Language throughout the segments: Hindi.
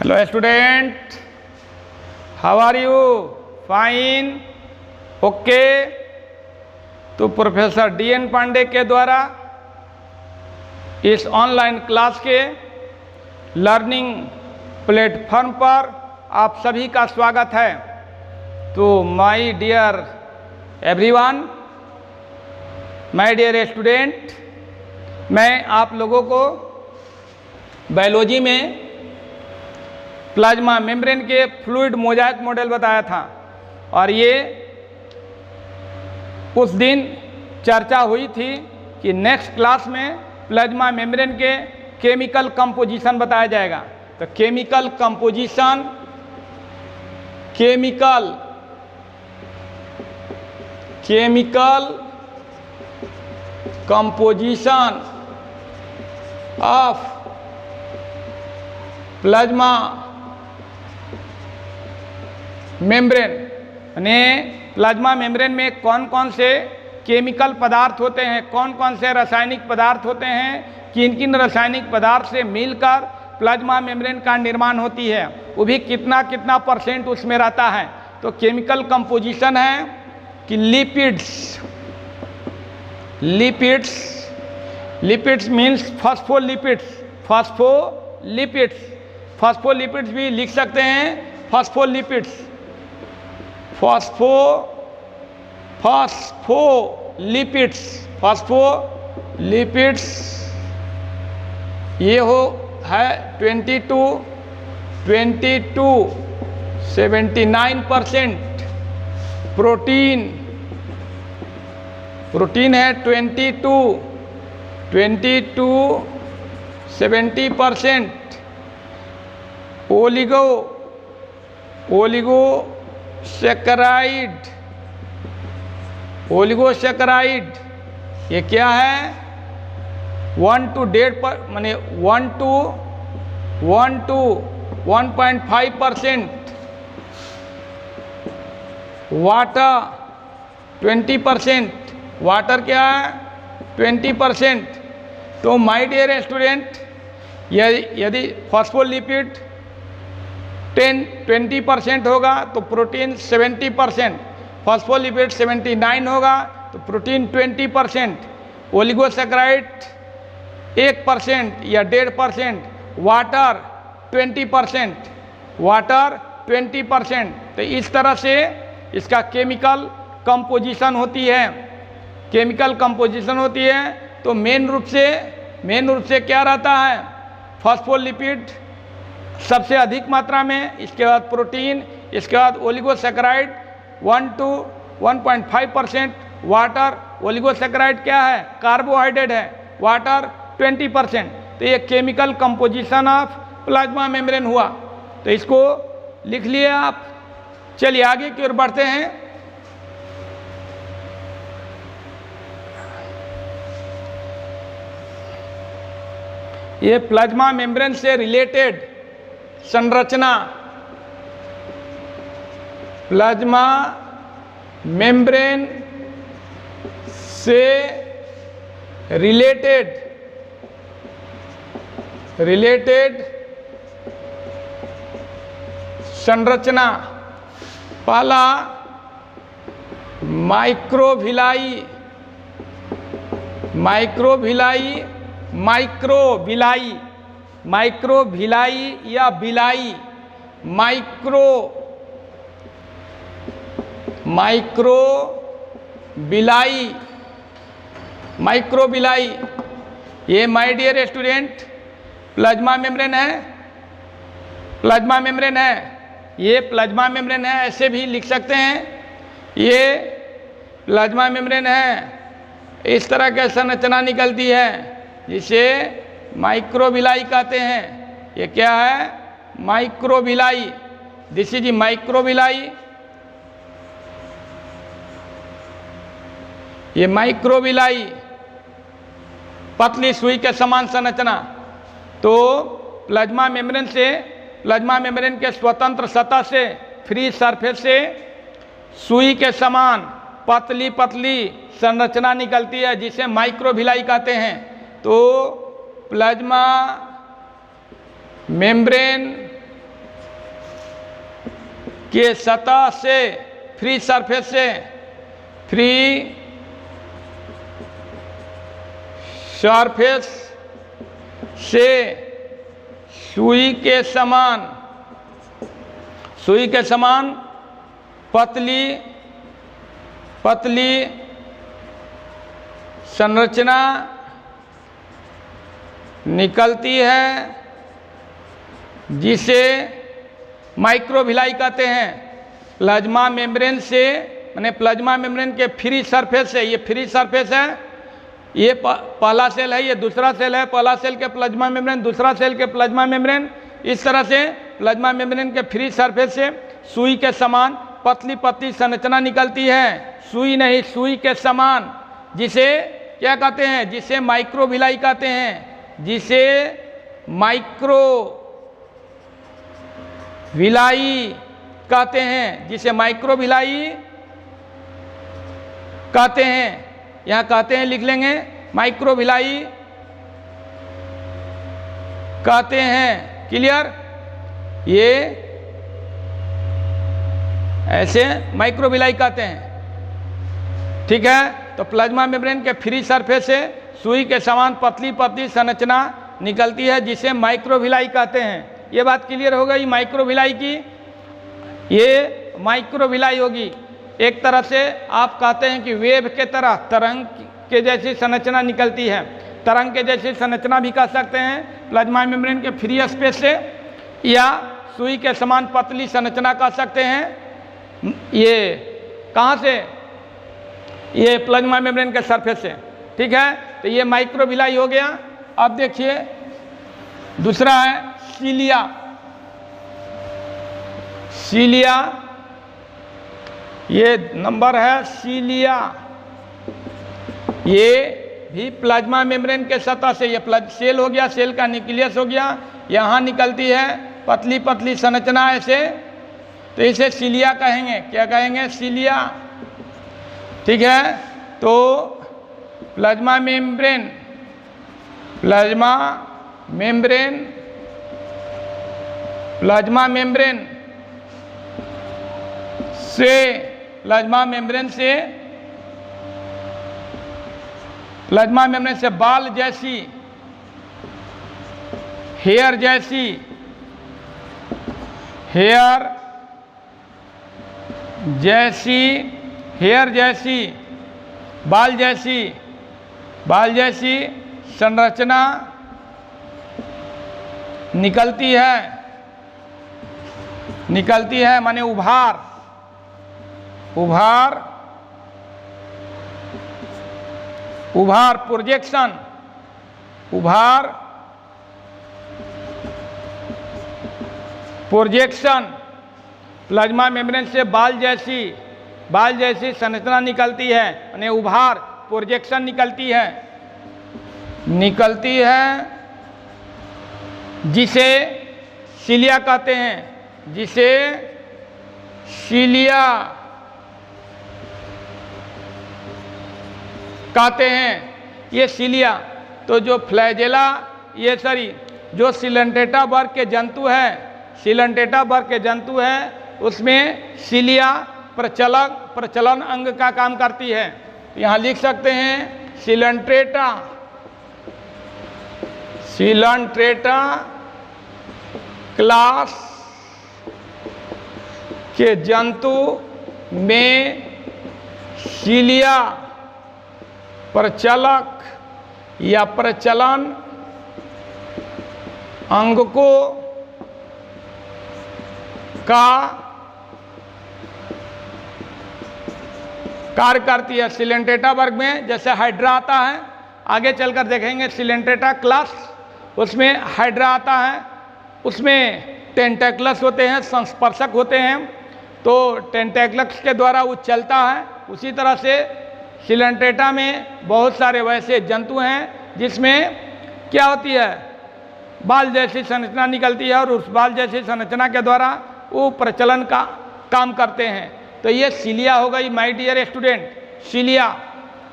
Hello student, how are you? Fine, okay. तो प्रोफेसर DN पांडे के द्वारा इस ऑनलाइन क्लास के लर्निंग प्लेटफॉर्म पर आप सभी का स्वागत है। तो my dear everyone, my dear student, मैं आप लोगों को बायोलॉजी में प्लाज्मा मेम्ब्रेन के फ्लूइड मोजाइक मॉडल बताया था और ये उस दिन चर्चा हुई थी कि नेक्स्ट क्लास में प्लाज्मा मेम्ब्रेन के केमिकल कंपोजिशन बताया जाएगा। तो chemical composition of plasma membrane, यानी प्लाज्मा मेम्ब्रेन में कौन कौन से केमिकल पदार्थ होते हैं, कौन कौन से रासायनिक पदार्थ होते हैं, किन किन रासायनिक पदार्थ से मिलकर प्लाज्मा मेम्ब्रेन का निर्माण होती है, वो भी कितना कितना परसेंट उसमें रहता है। तो केमिकल कंपोजिशन है कि लिपिड्स मीन्स फॉस्फोलिपिड्स भी लिख सकते हैं। फॉस्फोलिपिड्स ये है 79%। प्रोटीन है 70%। ओलिगोसैकराइड ये क्या है? 1 to 1.5%। वाटर 20%। वाटर क्या है? 20%। तो माय डियर स्टूडेंट, यदि फॉस्फोलिपिड 20% होगा तो प्रोटीन 70%, फॉस्फोलिपिड 79 होगा तो प्रोटीन 20%, ओलिगोसैकराइड 1% या 1.5%, वाटर 20%। तो इस तरह से इसका केमिकल कंपोजिशन होती है। तो मेन रूप से क्या रहता है? फॉस्फोलिपिड सबसे अधिक मात्रा में, इसके बाद प्रोटीन, इसके बाद ओलिगोसैकराइड 1 to 1.5%, वाटर। ओलिगोसैकराइड क्या है? कार्बोहाइड्रेट है। वाटर 20%। तो ये chemical composition of plasma membrane हुआ। तो इसको लिख लिए आप। चलिए आगे की ओर बढ़ते हैं। ये प्लाज्मा मेम्ब्रेन से रिलेटेड संरचना, प्लाज्मा मेम्ब्रेन से रिलेटेड संरचना। पहला माइक्रोविलाई या बिलाई। माइक्रोविलाई ये my dear student plasma membrane है। ये प्लाज्मा मेम्ब्रेन है, ऐसे भी लिख सकते हैं। ये प्लाज्मा मेम्ब्रेन है, इस तरह की संरचना निकलती है जिसे माइक्रोविलाई कहते हैं। ये क्या है? माइक्रोविलाई। This is microvilli. ये माइक्रोविलाई पतली सुई के समान संरचना। तो प्लाज्मा मेम्ब्रेन के स्वतंत्र सतह से, फ्री सरफेस से सुई के समान पतली संरचना निकलती है जिसे माइक्रोविलाई कहते हैं। तो प्लाज्मा मेम्ब्रेन के सतह से, फ्री सरफेस से, फ्री सरफेस से सुई के समान, सुई के समान पतली पतली संरचना निकलती है, जिसे माइक्रोविलाई कहते हैं। प्लाज्मा मेम्ब्रेन से, माने प्लाज्मा मेम्ब्रेन के फ्री सरफेस से, ये फ्री सरफेस है, ये पहला सेल है, ये दूसरा सेल है, पहला सेल के प्लाज्मा मेम्ब्रेन, दूसरा सेल के प्लाज्मा मेम्ब्रेन। इस तरह से प्लाज्मा मेम्ब्रेन के फ्री सरफेस से सुई के समान पतली पतली संरचना निकलती है, सुई नहीं, सुई के समान, जिसे क्या कहते हैं, जिसे माइक्रोविलाई कहते हैं, जिसे माइक्रोविलाई कहते हैं, जिसे माइक्रोविलाई कहते हैं। यहाँ कहते हैं लिख लेंगे, माइक्रोविलाई कहते हैं। क्लियर? ये ऐसे माइक्रोविलाई कहते हैं। ठीक है, तो प्लाज्मा मेम्ब्रेन के फ्री सरफेस से सुई के समान पतली पतली संरचना निकलती है, जिसे माइक्रोविलाई कहते हैं। ये बात क्लियर हो गई माइक्रोविलाई की। ये माइक्रोविलाई होगी। एक तरह से आप कहते हैं कि वेव के तरह, तरंग के जैसी संरचना निकलती है, तरंग के जैसी संरचना भी कह सकते हैं प्लाज्मा मेम्ब्रेन के फ्री स्पेस से, या सुई के समान पतली संरचना कह सकते हैं। ये कहाँ से? ये प्लाज्मा मेम्ब्रेन के सरफेस से। ठीक है, तो ये माइक्रोविलाई हो गया। अब देखिए दूसरा है सीलिया। सीलिया, ये नंबर है सीलिया। ये भी प्लाज्मा मेम्ब्रेन के सतह से, ये सेल हो गया, सेल का न्यूक्लियस हो गया, यहाँ निकलती है पतली पतली संरचना ऐसे, तो इसे सीलिया कहेंगे। क्या कहेंगे? सीलिया। ठीक है, तो plasma membrane, plasma membrane, plasma membrane से, प्लाज्मा मेम्ब्रेन से, प्लाज्मा मेम्ब्रेन से बाल जैसी, हेयर जैसी, हेयर जैसी, हेयर जैसी, बाल जैसी, बाल जैसी संरचना निकलती है, निकलती है, माने उभार, उभार, उभार, प्रोजेक्शन, उभार, प्रोजेक्शन। प्लाज्मा मेम्ब्रेन से बाल जैसी, बाल जैसी संरचना निकलती है, यानी उभार, प्रोजेक्शन निकलती है, निकलती है, जिसे सीलिया कहते हैं, जिसे सीलिया कहते हैं। ये सीलिया, तो जो फ्लैजेला, ये सॉरी, जो सिलेंटेटा वर्ग के जंतु हैं, सिलेंटेटा वर्ग के जंतु हैं, उसमें सीलिया प्रचलन अंग का काम करती है। यहाँ लिख सकते हैं सिलेंट्रेटा, सिलेंट्रेटा क्लास के जंतु में सीलिया प्रचलक या प्रचलन अंग को का कार्य करती है। सिलेंट्रेटा वर्ग में जैसे हाइड्रा आता है, आगे चलकर देखेंगे सिलेंट्रेटा क्लास, उसमें हाइड्रा आता है, उसमें टेंटेक्लस होते हैं, संस्पर्शक होते हैं, तो टेंटेक्लस के द्वारा वो चलता है। उसी तरह से सिलेंट्रेटा में बहुत सारे वैसे जंतु हैं जिसमें क्या होती है, बाल जैसी संरचना निकलती है, और उस बाल जैसी संरचना के द्वारा वो प्रचलन का काम करते हैं। तो ये सीलिया हो गई माय डियर स्टूडेंट, सीलिया।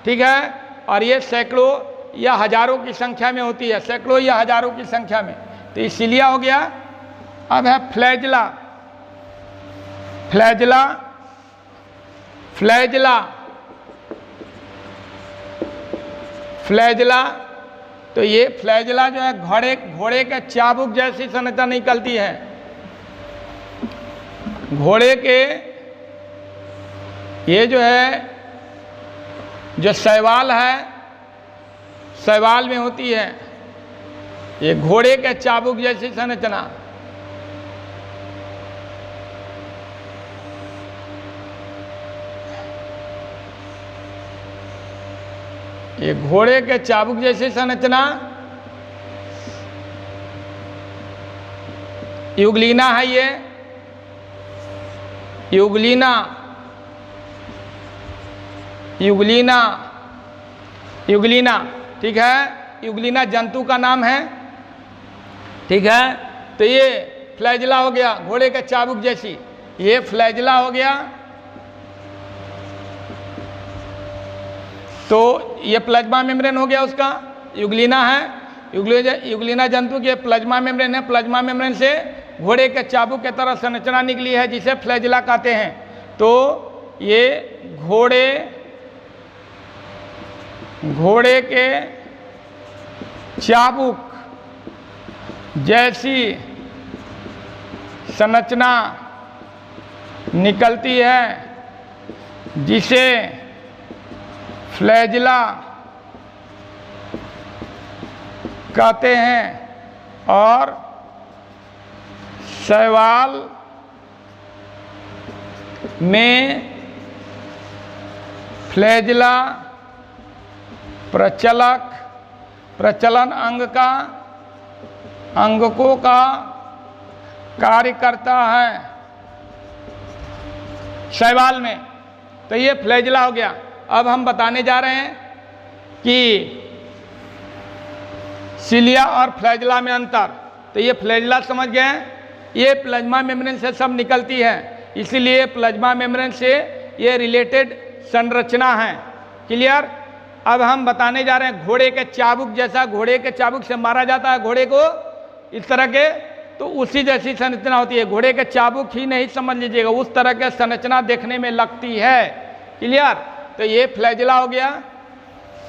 ठीक है, और ये सैकड़ों या हजारों की संख्या में होती है, सैकड़ों या हजारों की संख्या में, तो ये सीलिया हो गया। अब है फ्लैजला। Flagella, flagella, flagella. तो ये फ्लैजिला जो है घोड़े के चाबुक जैसी संरचना निकलती है। घोड़े के ये जो है जो शैवाल है, शैवाल में होती है ये घोड़े के चाबुक जैसी संरचना। ये घोड़े के चाबुक जैसी संरचना युगलीना है। ये युगलीना, युगलीना, युगलीना, ठीक है। युगलीना जंतु का नाम है, ठीक है। तो ये फ्लैजिला हो गया, घोड़े के चाबुक जैसी, ये फ्लैजिला हो गया। तो ये प्लाज्मा मेम्ब्रेन हो गया उसका, युगलीना है। युगलीना जंतु के प्लाज्मा मेम्ब्रेन है। प्लाज्मा मेम्ब्रेन से घोड़े के चाबुक के तरह संरचना निकली है जिसे फ्लैजिला कहते हैं। तो ये घोड़े के चाबुक जैसी संरचना निकलती है जिसे फ्लैजिला कहते हैं। और शैवाल में फ्लैजिला प्रचलन अंगकों का कार्य करता है शैवाल में। तो ये फ्लैजिला हो गया। अब हम बताने जा रहे हैं कि सिलिया और फ्लैजिला में अंतर। तो ये फ्लैजिला समझ गए, ये प्लाज्मा मेम्ब्रेन से सब निकलती है, इसीलिए प्लाज्मा मेम्ब्रेन से ये रिलेटेड संरचना है। क्लियर। अब हम बताने जा रहे हैं घोड़े के चाबुक जैसा, घोड़े के चाबुक से मारा जाता है घोड़े को इस तरह के, तो उसी जैसी संरचना होती है। घोड़े के चाबुक ही नहीं समझ लीजिएगा, उस तरह के संरचना देखने में लगती है। क्लियर। तो ये फ्लैजिला हो गया।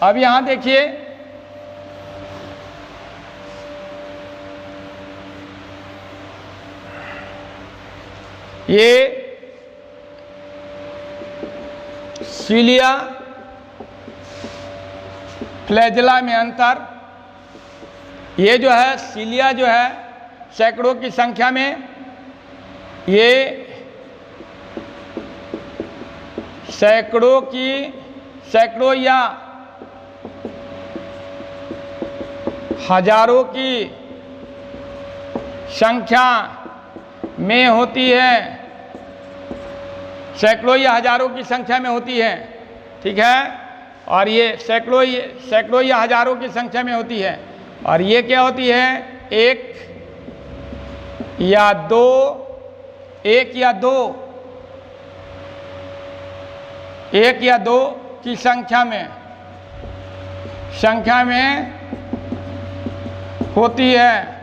अब यहां देखिए, ये सिलिया फ्लैजिला में अंतर। ये जो है सिलिया जो है सैकड़ों की संख्या में, ये सैकड़ों या हजारों की संख्या में होती है। सैकड़ों या हजारों की संख्या में होती है, ठीक है। और ये सैकड़ों या हजारों की संख्या में होती है। और ये क्या होती है, एक या दो की संख्या में होती है।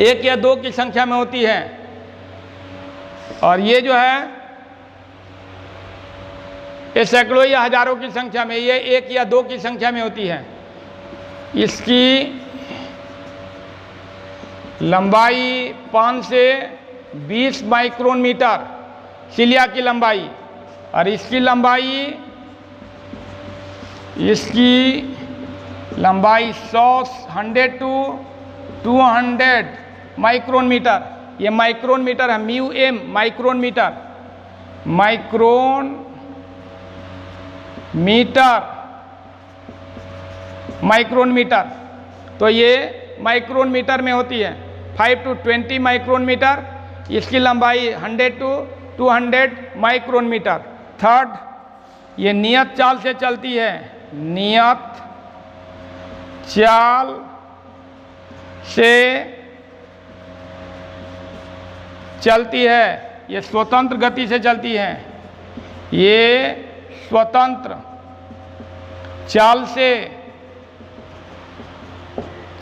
एक या दो की संख्या में होती है। और ये जो है ये सैकड़ों या हजारों की संख्या में, ये एक या दो की संख्या में होती है। इसकी लंबाई 5 से 20 माइक्रोन मीटर सिलिया की लंबाई। और इसकी लंबाई 100 to 200 माइक्रोन मीटर। ये माइक्रोन मीटर है, म्यू एम माइक्रोन मीटर। तो ये माइक्रोन मीटर में होती है, 5 to 20 माइक्रोन मीटर। इसकी लंबाई 100 to 200 माइक्रोन मीटर। थर्ड, ये नियत चाल से चलती है, नियत चाल से चलती है। ये स्वतंत्र गति से चलती है, ये स्वतंत्र चाल से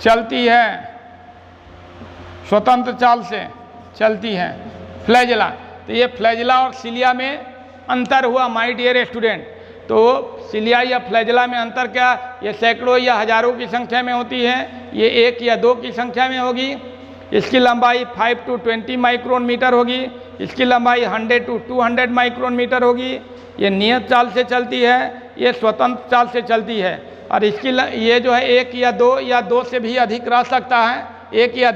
चलती है, स्वतंत्र चाल से चलती है फ्लैजिला। तो ये फ्लैजिला और सिलिया में अंतर हुआ माय डियर स्टूडेंट। तो सिलिया या फ्लैजिला में अंतर क्या, ये सैकड़ों या हजारों की संख्या में होती है, ये 1 या 2 की संख्या में होगी। इसकी लंबाई 5 to 20 माइक्रोन मीटर होगी, इसकी लंबाई 100 to 200 माइक्रोन मीटर होगी। ये नियत चाल से चलती है, ये स्वतंत्र चाल से चलती है। और इसकी ये जो है 1 या 2 से भी अधिक रह सकता है, 1 या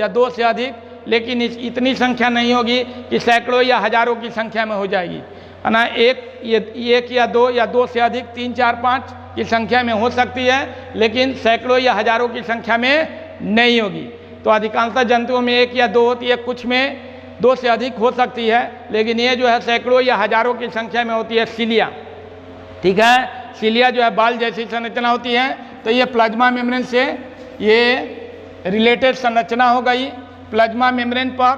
2 से अधिक, लेकिन इतनी संख्या नहीं होगी कि सैकड़ों या हजारों की संख्या में हो जाएगी, है ना। 1 या 2 से अधिक 3, 4, 5 की संख्या में हो सकती है, लेकिन सैकड़ों या हजारों की संख्या में नहीं होगी। तो अधिकांशतः जंतुओं में 1 या 2 होती है, कुछ में 2 से अधिक हो सकती है, लेकिन ये जो है सैकड़ों या हजारों की संख्या में होती है सिलिया। ठीक है, सिलिया जो है बाल जैसी संरचना होती है। तो ये प्लाज्मा मेम्ब्रेन से ये रिलेटेड संरचना हो गई। प्लाज्मा मेम्ब्रेन पर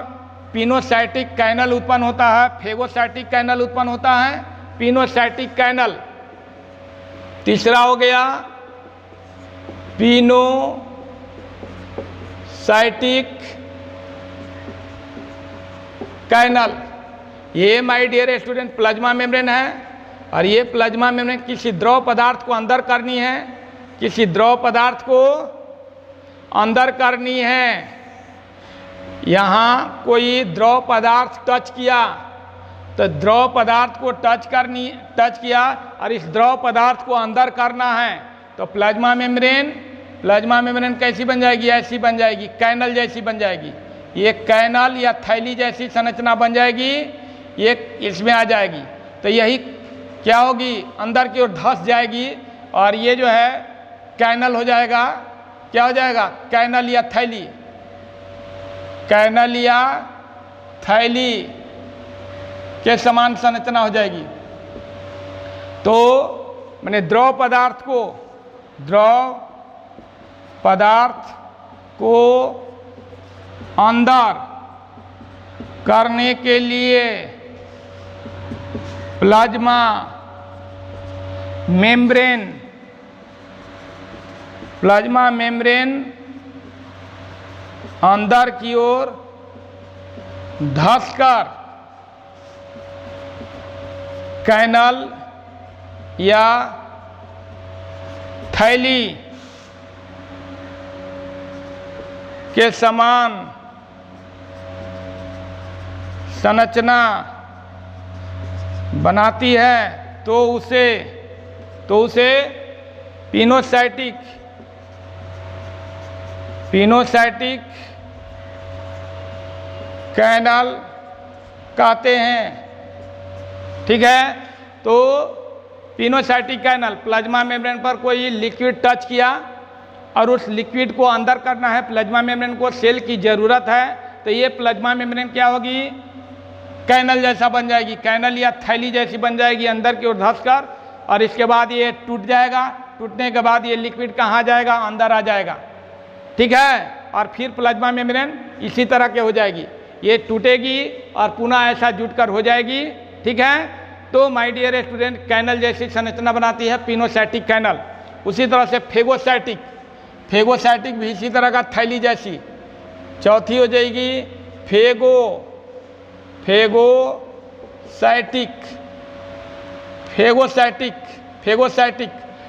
पिनोसाइटिक कैनल उत्पन्न होता है, फेगोसाइटिक कैनल उत्पन्न होता है, पिनोसाइटिक कैनल। तीसरा हो गया पिनोसाइटिक कैनल। ये my dear student plasma membrane है, और ये प्लाज्मा मेम्ब्रेन किसी द्रव पदार्थ को अंदर करनी है, किसी द्रव पदार्थ को अंदर करनी है। यहाँ कोई द्रव पदार्थ टच किया तो द्रव पदार्थ को टच किया और इस द्रव पदार्थ को अंदर करना है। तो प्लाज्मा मेम्ब्रेन कैसी बन जाएगी, ऐसी बन जाएगी, कैनल जैसी बन जाएगी। ये कैनल या थैली जैसी संरचना बन जाएगी, ये इसमें आ जाएगी। तो यही क्या होगी, अंदर की ओर धंस जाएगी, और ये जो है कैनल हो जाएगा। क्या हो जाएगा, कैनल या थैली, कैनल या थैली के समान संरचना हो जाएगी। तो मैंने द्रव पदार्थ को अंदर करने के लिए प्लाज्मा मेम्ब्रेन अंदर की ओर धंसकर कैनल या थैली के समान संरचना बनाती है, तो उसे पिनोसाइटिक कैनल कहते हैं। ठीक है, तो पिनोसाइटिक कैनल, प्लाज्मा मेम्ब्रेन पर कोई लिक्विड टच किया और उस लिक्विड को अंदर करना है, प्लाज्मा मेम्ब्रेन को सेल की ज़रूरत है, तो ये प्लाज्मा मेम्ब्रेन क्या होगी, कैनल जैसा बन जाएगी, कैनल या थैली जैसी बन जाएगी अंदर की ओर धंसकर। और इसके बाद ये टूट जाएगा, टूटने के बाद ये लिक्विड कहाँ जाएगा, अंदर आ जाएगा। ठीक है, और फिर प्लाज्मा मेम्ब्रेन इसी तरह के हो जाएगी, ये टूटेगी और पुनः ऐसा जुटकर हो जाएगी। ठीक है, तो माय डियर स्टूडेंट कैनल जैसी संरचना बनाती है पिनोसाइटिक कैनल। उसी तरह से फेगोसाइटिक भी इसी तरह का थैली जैसी। चौथी हो जाएगी फेगोसाइटिक।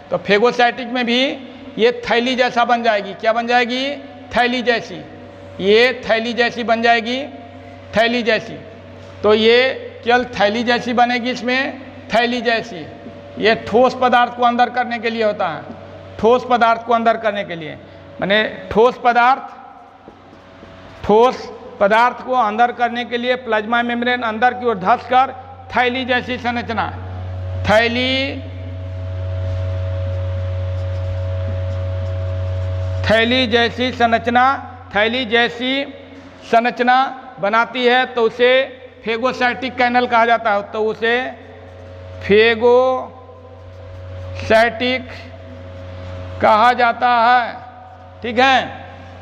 तो फेगोसाइटिक में भी ये थैली जैसा बन जाएगी। क्या बन जाएगी, थैली जैसी, ये थैली जैसी बन जाएगी, थैली जैसी। तो ये केवल थैली जैसी बनेगी, इसमें थैली जैसी। ये ठोस पदार्थ को अंदर करने के लिए होता है, ठोस पदार्थ को अंदर करने के लिए, माने ठोस पदार्थ को अंदर करने के लिए प्लाज्मा मेम्ब्रेन अंदर की ओर धंसकर थैली जैसी संरचना, थैली जैसी संरचना बनाती है, तो उसे फेगोसाइटिक कैनल कहा जाता है। तो उसे फेगोसाइटिक कहा जाता है। ठीक है,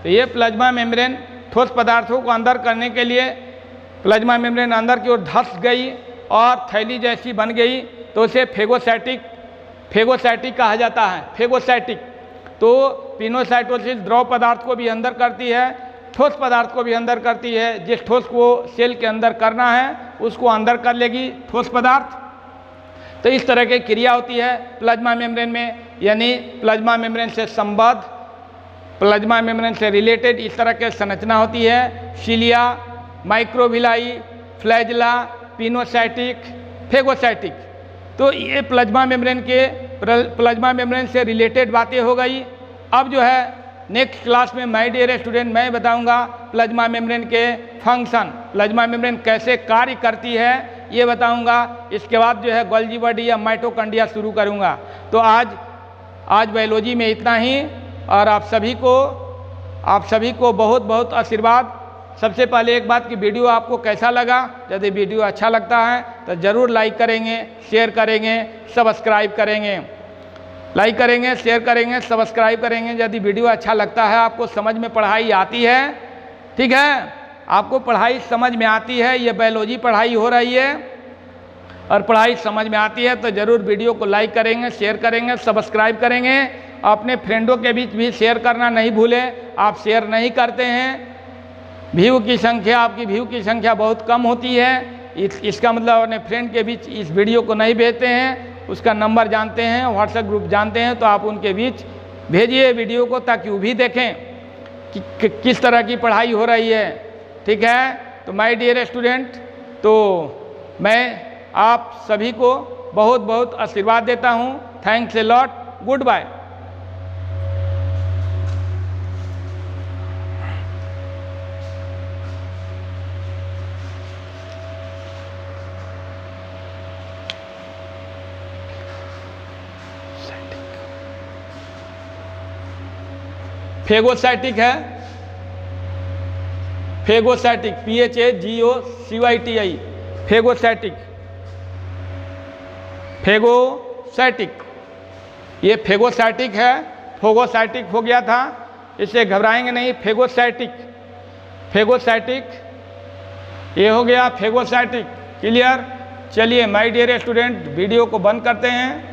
तो ये प्लाज्मा मेम्ब्रेन ठोस पदार्थों को अंदर करने के लिए प्लाज्मा मेम्ब्रेन अंदर की ओर धंस गई और थैली जैसी बन गई, तो उसे फेगोसाइटिक कहा जाता है। फेगोसाइटिक तो पिनोसाइटोसिस द्रव पदार्थ को भी अंदर करती है, ठोस पदार्थ को भी अंदर करती है। जिस ठोस को सेल के अंदर करना है उसको अंदर कर लेगी ठोस पदार्थ। तो इस तरह की क्रिया होती है प्लाज्मा मेम्ब्रेन में, यानी प्लाज्मा मेम्ब्रेन से संबद्ध, प्लाज्मा मेम्ब्रेन से रिलेटेड इस तरह के संरचना होती है। Cilia, microvilli, flagella, pinocytic, phagocytic. तो ये प्लाज्मा मेम्ब्रेन से रिलेटेड बातें हो गई। अब जो है नेक्स्ट क्लास में माय डियर स्टूडेंट मैं बताऊंगा प्लाज्मा मेम्ब्रेन के फंक्शन, प्लाज्मा मेम्ब्रेन कैसे कार्य करती है ये बताऊंगा। इसके बाद जो है गोल्गी बॉडी या माइटोकॉन्ड्रिया शुरू करूंगा। तो आज बायोलॉजी में इतना ही, और आप सभी को बहुत बहुत आशीर्वाद। सबसे पहले एक बात कि वीडियो आपको कैसा लगा, यदि वीडियो अच्छा लगता है तो ज़रूर लाइक करेंगे, शेयर करेंगे, सब्सक्राइब करेंगे। लाइक करेंगे, शेयर करेंगे, सब्सक्राइब करेंगे। यदि वीडियो अच्छा लगता है, आपको समझ में पढ़ाई आती है, ठीक है, आपको पढ़ाई समझ में आती है, ये बायोलॉजी पढ़ाई हो रही है और पढ़ाई समझ में आती है, तो ज़रूर वीडियो को लाइक करेंगे, शेयर करेंगे, सब्सक्राइब करेंगे। अपने फ्रेंडों के बीच भी शेयर करना नहीं भूलें। आप शेयर नहीं करते हैं, आपकी व्यू की संख्या बहुत कम होती है। इसका मतलब अपने फ्रेंड के बीच इस वीडियो को नहीं भेजते हैं, उसका नंबर जानते हैं, व्हाट्सएप ग्रुप जानते हैं, तो आप उनके बीच भेजिए वीडियो को, ताकि वो भी देखें कि किस तरह की पढ़ाई हो रही है, ठीक है। तो माय डियर स्टूडेंट, तो मैं आप सभी को बहुत बहुत आशीर्वाद देता हूँ। Thanks a lot, good bye. Phagocytic है, फेगोसाइटिक, PHAGOCYTI, फेगोसाइटिक, फेगोसाइटिक, ये फेगोसाइटिक है। फोगोसाइटिक हो गया था, इससे घबराएंगे नहीं। फेगोसाइटिक, फेगोसाइटिक, ये हो गया फेगोसाइटिक। क्लियर? चलिए माय डियर स्टूडेंट, वीडियो को बंद करते हैं।